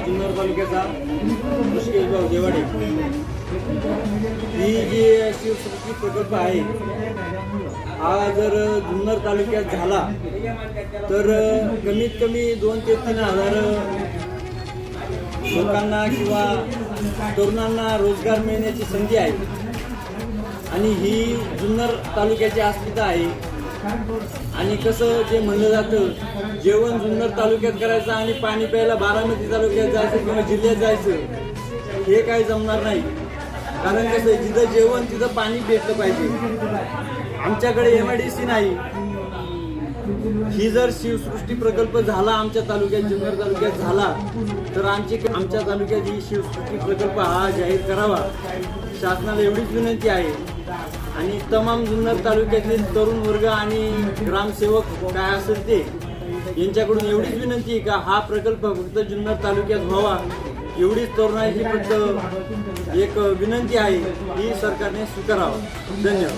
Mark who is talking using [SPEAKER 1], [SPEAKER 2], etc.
[SPEAKER 1] जुन्नर तालुक्याचा मुश्किल गाव देवाडे ही जी शिवसृष्टी प्रकल्प आहे हा जर जुन्नर तालुक्यात झाला तर कमीत कमी 2 ते 3 हजार लोकांना किंवा तरुणांना रोजगार मिळण्याची संधी आहे आणि ही जुन्नर तालुक्याची अस्मिता आहे। आणि कसं जे म्हणलं जातं जेवण जुन्नर तालुक्यात करायचं आणि पाणी प्यायला बारामती तालुक्यात जायचं किंवा जिल्ह्यात जायचं हे काही जमणार नाही। कारण कसं जिथं जेवण तिथं पाणी भेटलं पाहिजे। आमच्याकडे MIDC नाही। ही जर शिवसृष्टी प्रकल्प झाला आमच्या तालुक्यात जुन्नर तालुक्यात झाला तर आमच्या तालुक्यात ही शिवसृष्टी प्रकल्प हा जाहीर करावा शासनाला एवढीच विनंती आहे। आणि तमाम जुन्नर तालुक्यातील तरुण वर्ग आणि ग्रामसेवक काय असेल ते यांच्याकडून एवढीच विनंती आहे का हा प्रकल्प फक्त जुन्नर तालुक्यात व्हावा एवढीच तरुणांची फक्त एक विनंती आहे ही सरकारने स्वीकारावा। धन्यवाद।